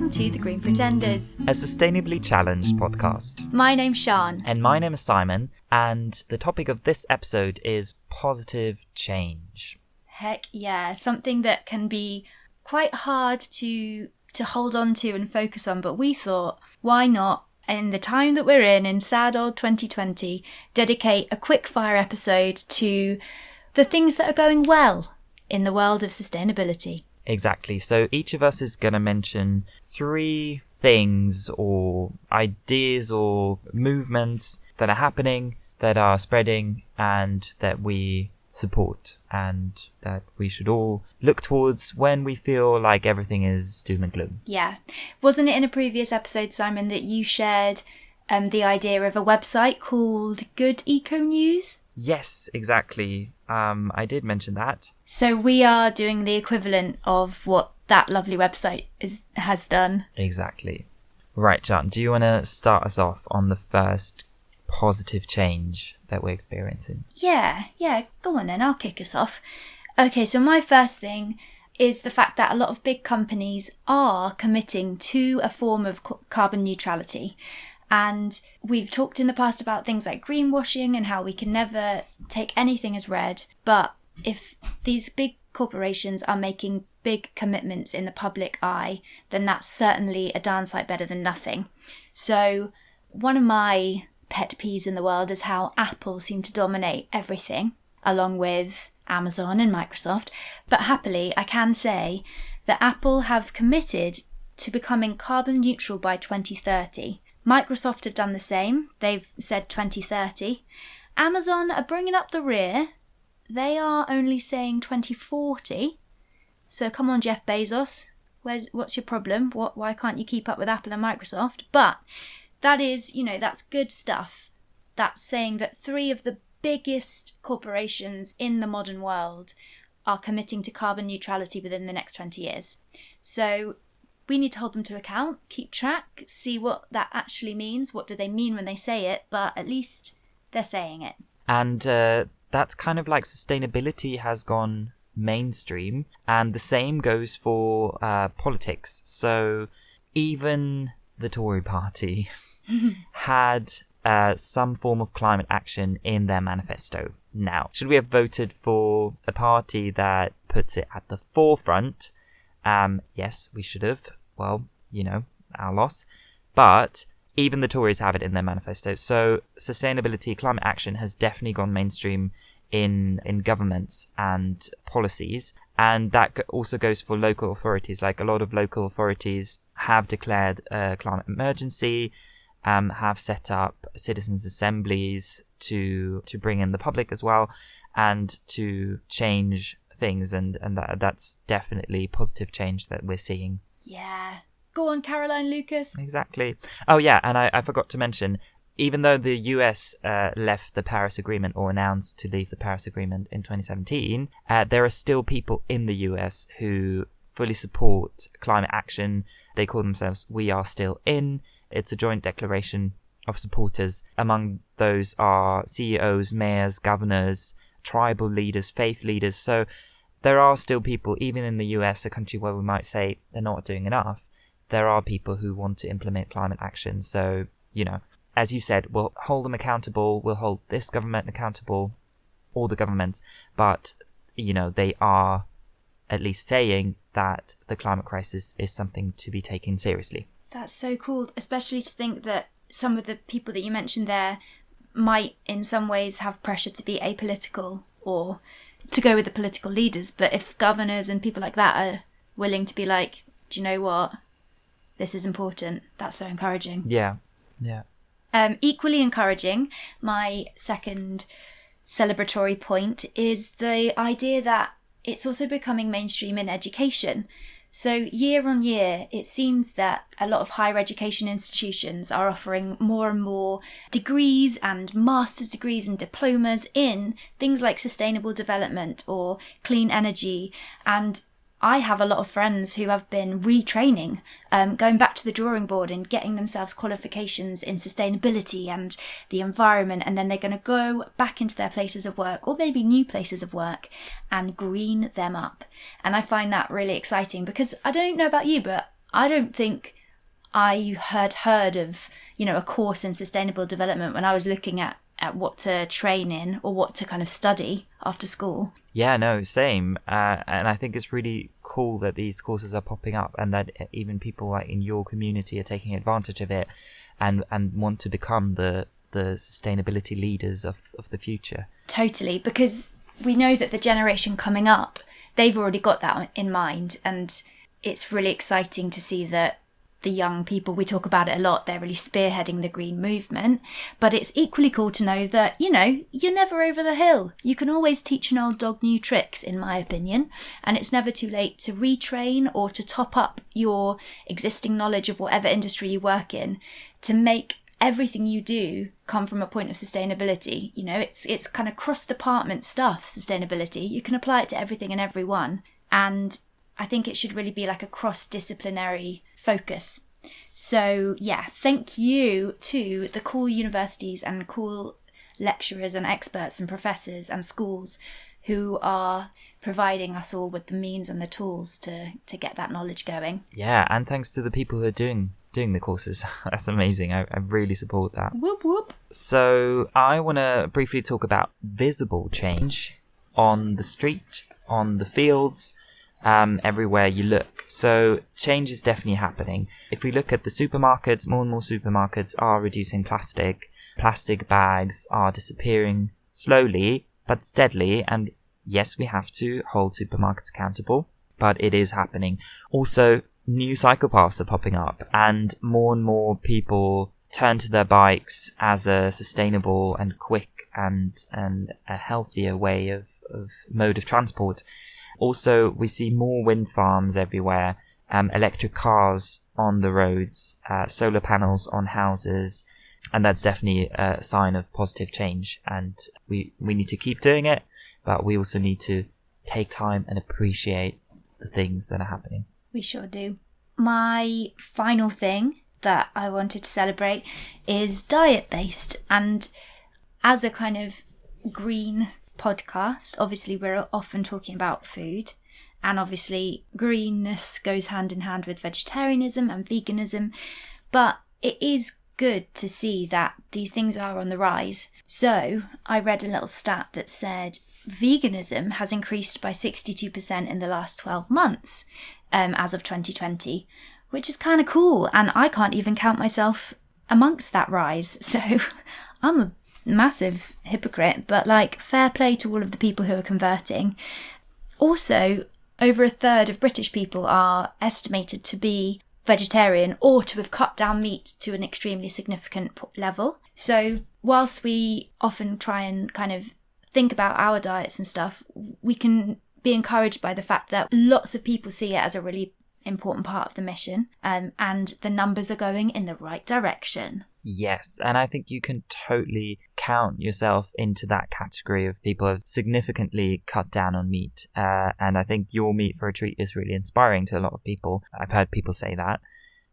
welcome to The Green Pretenders, a sustainably challenged podcast. My name's Sian. And my name is Simon, and the topic of this episode is positive change. Heck yeah, something that can be quite hard to hold on to and focus on, but we thought, why not, in the time that we're in sad old 2020, dedicate a quick fire episode to the things that are going well in the world of sustainability. Exactly. So each of us is going to mention 3 things or ideas or movements that are happening, that are spreading, and that we support, and that we should all look towards when we feel like everything is doom and gloom. Yeah. Wasn't it in a previous episode, Simon, that you shared the idea of a website called Good Eco News? Yes, exactly. I did mention that. So we are doing the equivalent of what that lovely website has done. Exactly. Right, John, do you want to start us off on the first positive change that we're experiencing? Yeah, go on then, I'll kick us off. Okay, so my first thing is the fact that a lot of big companies are committing to a form of carbon neutrality. And we've talked in the past about things like greenwashing and how we can never take anything as read. But if these big corporations are making big commitments in the public eye, then that's certainly a darn sight better than nothing. So one of my pet peeves in the world is how Apple seem to dominate everything, along with Amazon and Microsoft. But happily, I can say that Apple have committed to becoming carbon neutral by 2030. Microsoft have done the same. They've said 2030. Amazon are bringing up the rear. They are only saying 2040. So come on, Jeff Bezos. What's your problem? Why can't you keep up with Apple and Microsoft? But that is, that's good stuff. That's saying that 3 of the biggest corporations in the modern world are committing to carbon neutrality within the next 20 years. So we need to hold them to account, keep track, see what that actually means. What do they mean when they say it? But at least they're saying it. And that's kind of like sustainability has gone mainstream, and the same goes for politics. So even the Tory party had some form of climate action in their manifesto. Now, should we have voted for a party that puts it at the forefront? Yes, we should have. Well, our loss. But even the Tories have it in their manifesto. So sustainability, climate action has definitely gone mainstream in governments and policies. And that also goes for local authorities. Like a lot of local authorities have declared a climate emergency, have set up citizens' assemblies to bring in the public as well, and to change things, and that's definitely positive change that we're seeing. Yeah. Go on, Caroline Lucas. Exactly. Oh yeah, and I forgot to mention, even though the US left the Paris Agreement, or announced to leave the Paris Agreement in 2017, there are still people in the US who fully support climate action. They call themselves We Are Still In. It's a joint declaration of supporters. Among those are CEOs, mayors, governors, tribal leaders, faith leaders. So there are still people, even in the US, a country where we might say they're not doing enough, there are people who want to implement climate action. So, as you said, we'll hold them accountable, we'll hold this government accountable, all the governments, but, they are at least saying that the climate crisis is something to be taken seriously. That's so cool, especially to think that some of the people that you mentioned there might in some ways have pressure to be apolitical or to go with the political leaders. But if governors and people like that are willing to be like, do you know what? This is important. That's so encouraging. Yeah. Equally encouraging, my second celebratory point is the idea that it's also becoming mainstream in education. So year on year, it seems that a lot of higher education institutions are offering more and more degrees and master's degrees and diplomas in things like sustainable development or clean energy. And I have a lot of friends who have been retraining, going back to the drawing board and getting themselves qualifications in sustainability and the environment, and then they're going to go back into their places of work, or maybe new places of work, and green them up. And I find that really exciting, because I don't know about you, but I don't think I had heard of, a course in sustainable development when I was looking at what to train in or what to kind of study after school. Yeah, no, same. And I think it's really cool that these courses are popping up and that even people like in your community are taking advantage of it and want to become the sustainability leaders of the future. Totally, because we know that the generation coming up, they've already got that in mind, and it's really exciting to see that the young people, we talk about it a lot, they're really spearheading the green movement. But it's equally cool to know that, you're never over the hill. You can always teach an old dog new tricks, in my opinion, and it's never too late to retrain or to top up your existing knowledge of whatever industry you work in to make everything you do come from a point of sustainability. It's kind of cross-department stuff, sustainability. You can apply it to everything and everyone. And I think it should really be like a cross-disciplinary focus. So yeah, thank you to the cool universities and cool lecturers and experts and professors and schools who are providing us all with the means and the tools to get that knowledge going. Yeah, and thanks to the people who are doing the courses. That's amazing. I really support that. Whoop whoop. So I want to briefly talk about visible change on the street, on the fields, everywhere you look. So change is definitely happening. If we look at the supermarkets, more and more supermarkets are reducing plastic. Plastic bags are disappearing slowly but steadily. And yes, we have to hold supermarkets accountable, but it is happening. Also, new cycle paths are popping up and more people turn to their bikes as a sustainable and quick and a healthier way of mode of transport. Also, we see more wind farms everywhere, electric cars on the roads, solar panels on houses, and that's definitely a sign of positive change. And we need to keep doing it, but we also need to take time and appreciate the things that are happening. We sure do. My final thing that I wanted to celebrate is diet-based. And as a kind of green podcast, obviously we're often talking about food, and obviously greenness goes hand in hand with vegetarianism and veganism, but it is good to see that these things are on the rise. So I read a little stat that said veganism has increased by 62% in the last 12 months as of 2020, which is kind of cool, and I can't even count myself amongst that rise, so I'm a massive hypocrite, but fair play to all of the people who are converting. Also, over a third of British people are estimated to be vegetarian or to have cut down meat to an extremely significant level. So whilst we often try and kind of think about our diets and stuff, we can be encouraged by the fact that lots of people see it as a really important part of the mission, and the numbers are going in the right direction. Yes, and I think you can totally count yourself into that category of people who have significantly cut down on meat. And I think your meat for a treat is really inspiring to a lot of people. I've heard people say that.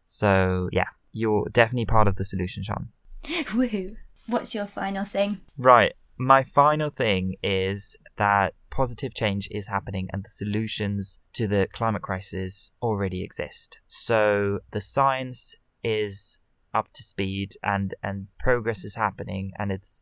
So yeah, you're definitely part of the solution, Sean. Woohoo! What's your final thing? Right. My final thing is that positive change is happening and the solutions to the climate crisis already exist. So the science is up to speed and progress is happening, and it's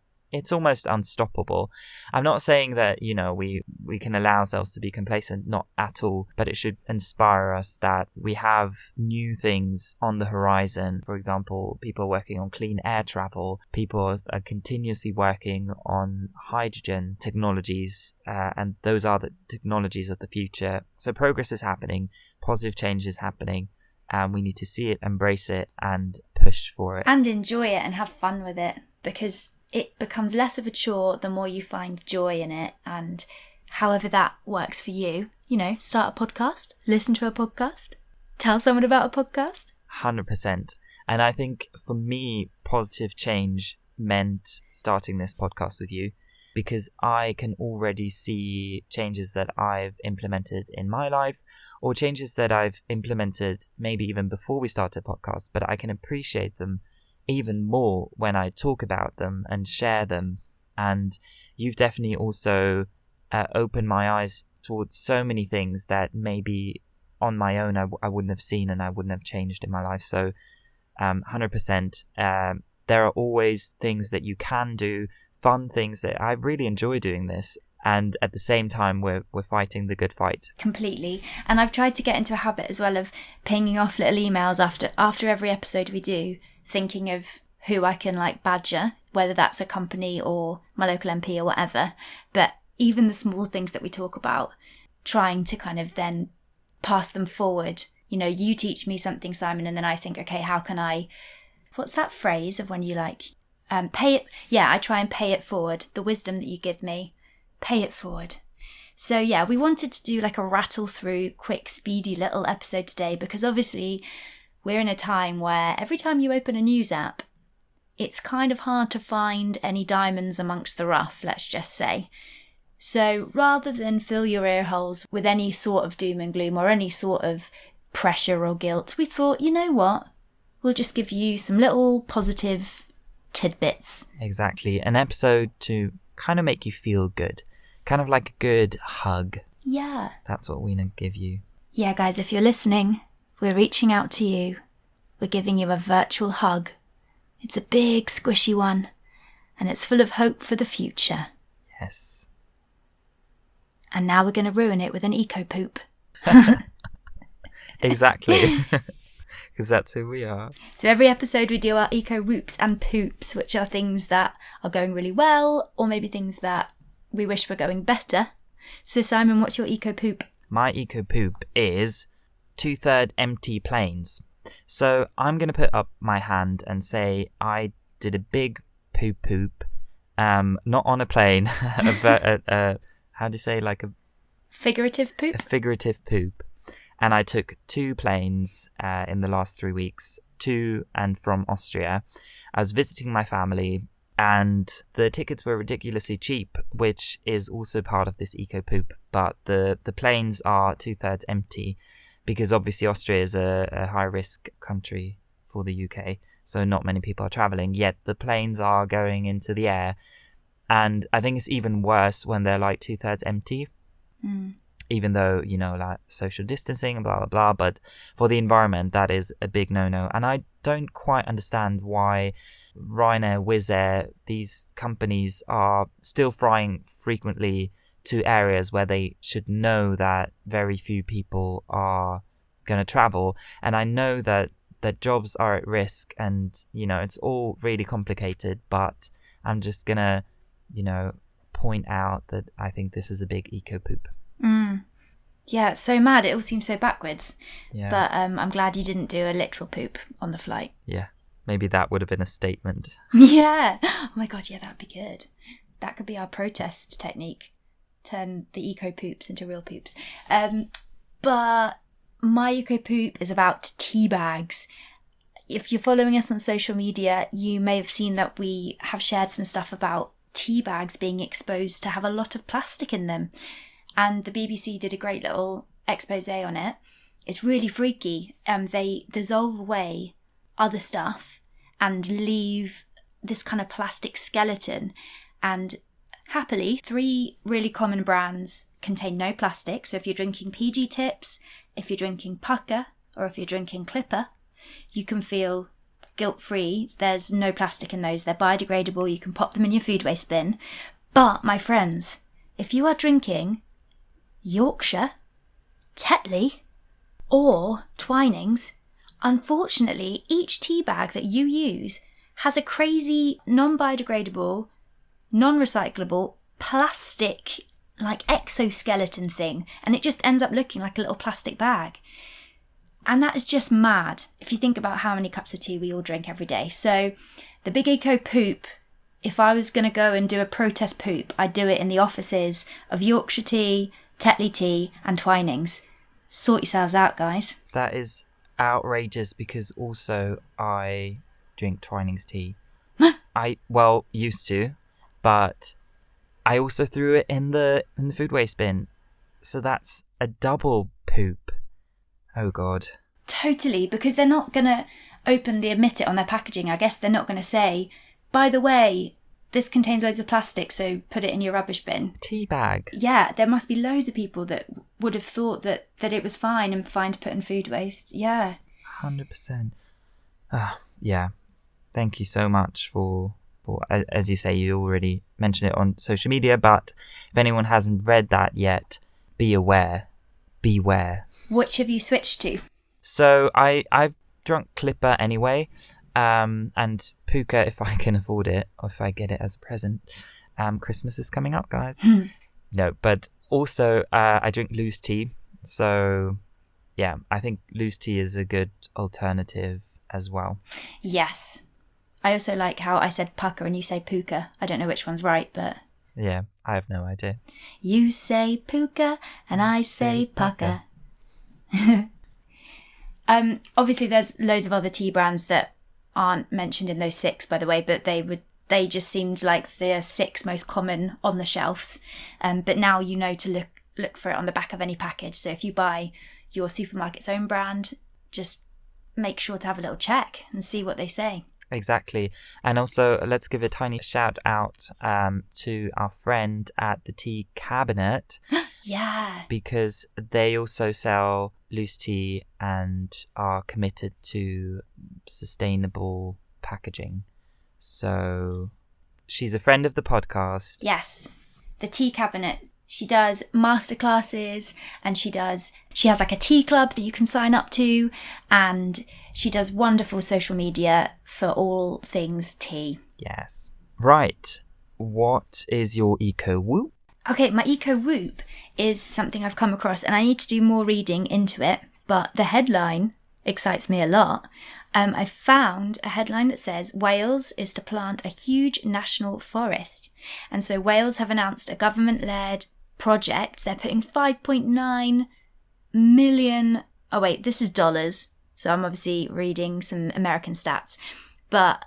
almost unstoppable. I'm not saying that, we can allow ourselves to be complacent, not at all, but it should inspire us that we have new things on the horizon. For example, people are working on clean air travel, people are continuously working on hydrogen technologies, and those are the technologies of the future. So progress is happening, positive change is happening, and we need to see it, embrace it, and push for it. And enjoy it and have fun with it, because it becomes less of a chore the more you find joy in it. And however that works for you, start a podcast, listen to a podcast, tell someone about a podcast. 100%. And I think for me, positive change meant starting this podcast with you, because I can already see changes that I've implemented in my life, or changes that I've implemented maybe even before we started a podcast, but I can appreciate them even more when I talk about them and share them. And you've definitely also opened my eyes towards so many things that maybe on my own I wouldn't have seen and I wouldn't have changed in my life. So 100%. There are always things that you can do, fun things that I really enjoy doing this. And at the same time, we're fighting the good fight. Completely. And I've tried to get into a habit as well of pinging off little emails after every episode we do, thinking of who I can like badger, whether that's a company or my local MP or whatever. But even the small things that we talk about, trying to kind of then pass them forward. You know, you teach me something, Simon, and then I think, okay, how can I, what's that phrase of when you like, pay it? Yeah, I try and pay it forward. The wisdom that you give me, pay it forward. So yeah, we wanted to do like a rattle through, quick, speedy little episode today, because obviously we're in a time where every time you open a news app, it's kind of hard to find any diamonds amongst the rough, let's just say. So rather than fill your ear holes with any sort of doom and gloom or any sort of pressure or guilt, we thought, you know what? We'll just give you some little positive tidbits. Exactly. An episode to kind of make you feel good. Kind of like a good hug. Yeah. That's what we're going to give you. Yeah, guys, if you're listening, we're reaching out to you. We're giving you a virtual hug. It's a big, squishy one, and it's full of hope for the future. Yes. And now we're going to ruin it with an eco-poop. Exactly. Because that's who we are. So every episode we do our eco-whoops and poops, which are things that are going really well, or maybe things that we wish were going better. So Simon, what's your eco-poop? My eco-poop is 2/3 empty planes. So I'm going to put up my hand and say I did a big poop, not on a plane, how do you say, like a... Figurative poop? A figurative poop. And I took 2 planes in the last 3 weeks, to and from Austria. I was visiting my family, and the tickets were ridiculously cheap, which is also part of this eco-poop. But the planes are 2/3 empty, because obviously Austria is a high-risk country for the UK, so not many people are travelling, yet the planes are going into the air. And I think it's even worse when they're like 2/3 empty, even though, you know, like social distancing and blah, blah, blah. But for the environment, that is a big no-no. And I don't quite understand why Ryanair, Wizz Air, these companies are still flying frequently to areas where they should know that very few people are going to travel. And I know that jobs are at risk, and, you know, it's all really complicated, but I'm just going to, you know, point out that I think this is a big eco-poop. Yeah, it's so mad. It all seems so backwards. Yeah. But I'm glad you didn't do a literal poop on the flight. Yeah, maybe that would have been a statement. Yeah. Oh my God, yeah, that'd be good. That could be our protest technique. Turn the eco-poops into real poops. But my eco-poop is about tea bags. If you're following us on social media, you may have seen that we have shared some stuff about tea bags being exposed to have a lot of plastic in them. And the BBC did a great little expose on it. It's really freaky. They dissolve away other stuff and leave this kind of plastic skeleton. And happily, 3 really common brands contain no plastic. So if you're drinking PG Tips, if you're drinking Pucker, or if you're drinking Clipper, you can feel guilt-free. There's no plastic in those. They're biodegradable. You can pop them in your food waste bin. But, my friends, if you are drinking Yorkshire, Tetley, or Twinings, unfortunately, each tea bag that you use has a crazy non-biodegradable, non-recyclable plastic, like exoskeleton thing, and it just ends up looking like a little plastic bag. And that is just mad if you think about how many cups of tea we all drink every day. So the big eco poop, if I was going to go and do a protest poop, I'd do it in the offices of Yorkshire Tea, Tetley Tea and Twinings. Sort yourselves out, guys. That is outrageous, because also I drink Twinings tea. Used to, but I also threw it in the food waste bin. So that's a double poop. Oh God. Totally, because they're not going to openly admit it on their packaging. I guess they're not going to say, by the way, this contains loads of plastic, so put it in your rubbish bin. Tea bag. Yeah, there must be loads of people that would have thought that it was fine and fine to put in food waste. Yeah. 100%. yeah, thank you so much for, as you say, you already mentioned it on social media, but if anyone hasn't read that yet, beware. Which have you switched to? So I've drunk Clipper anyway, and Puka if I can afford it, or if I get it as a present. Christmas is coming up, guys. No, but also I drink loose tea, so yeah, I think loose tea is a good alternative as well. Yes. I also like how I said pucker and you say puka. I don't know which one's right, but... Yeah, I have no idea. You say puka and I say pucker. Obviously there's loads of other tea brands that aren't mentioned in those 6, by the way, but they just seemed like the 6 most common on the shelves. But now you know to look for it on the back of any package. So if you buy your supermarket's own brand, just make sure to have a little check and see what they say. Exactly. And also, let's give a tiny shout out to our friend at the Tea Cabinet. Yeah. Because they also sell loose tea and are committed to sustainable packaging. So she's a friend of the podcast. Yes. The Tea Cabinet. She does masterclasses and she has like a tea club that you can sign up to, and she does wonderful social media for all things tea. Yes. Right. What is your eco whoop? Okay, my eco whoop is something I've come across and I need to do more reading into it, but the headline excites me a lot. I found a headline that says Wales is to plant a huge national forest. And so Wales have announced a government-led project. They're putting 5.9 million... Oh, wait, this is dollars. So I'm obviously reading some American stats. But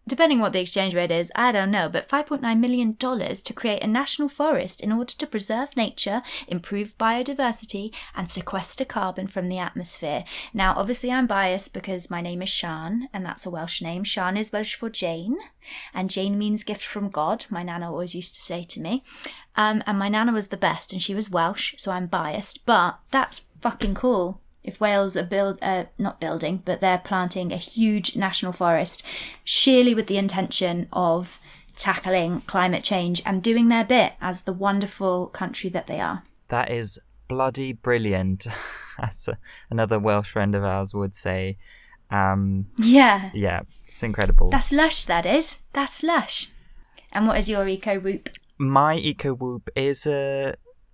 depending what the exchange rate is, I don't know, but $5.9 million to create a national forest in order to preserve nature, improve biodiversity, and sequester carbon from the atmosphere. Now, obviously, I'm biased because my name is Sian, and that's a Welsh name. Sian is Welsh for Jane, and Jane means gift from God, my nana always used to say to me. And my nana was the best, and she was Welsh, so I'm biased, but that's fucking cool. If Wales are not building, but they're planting a huge national forest, surely with the intention of tackling climate change and doing their bit as the wonderful country that they are. That is bloody brilliant, as another Welsh friend of ours would say. Yeah, it's incredible. That's lush, that is. That's lush. And what is your eco whoop? My eco whoop is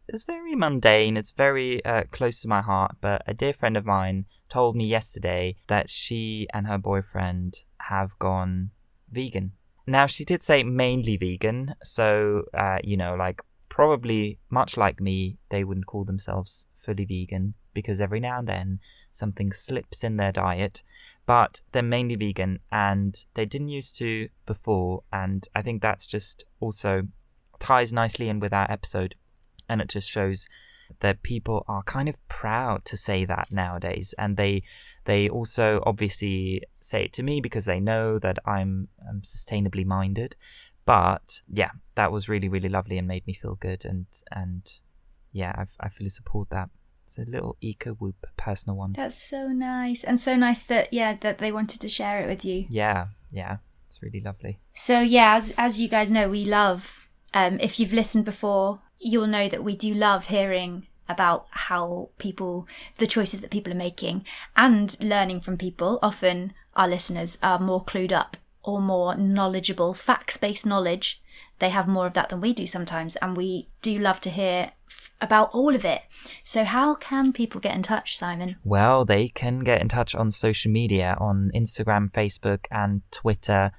it's very mundane. It's very close to my heart. But a dear friend of mine told me yesterday that she and her boyfriend have gone vegan. Now, she did say mainly vegan. So, like probably much like me, they wouldn't call themselves fully vegan because every now and then something slips in their diet. But they're mainly vegan and they didn't used to before. And I think that's just also ties nicely in with our episode. And it just shows that people are kind of proud to say that nowadays. And they also obviously say it to me because they know that I'm sustainably minded. But yeah, that was really, really lovely and made me feel good. And yeah, I fully support that. It's a little eco whoop, personal one. That's so nice. And so nice that they wanted to share it with you. Yeah. It's really lovely. So yeah, as you guys know, we love, if you've listened before, you'll know that we do love hearing about how the choices that people are making and learning from people. Often our listeners are more clued up or more knowledgeable, facts-based knowledge. They have more of that than we do sometimes, and we do love to hear about all of it. So how can people get in touch, Simon? Well, they can get in touch on social media, on Instagram, Facebook and Twitter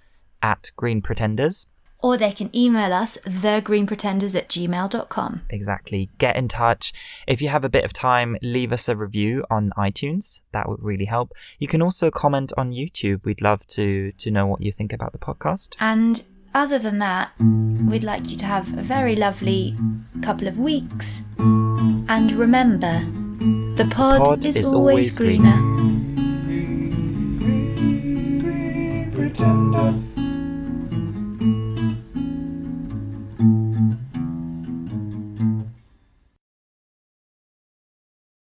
at Green Pretenders. Or they can email us, thegreenpretenders@gmail.com. Exactly. Get in touch. If you have a bit of time, leave us a review on iTunes. That would really help. You can also comment on YouTube. We'd love to know what you think about the podcast. And other than that, we'd like you to have a very lovely couple of weeks. And remember, the pod is always greener. Green pretender.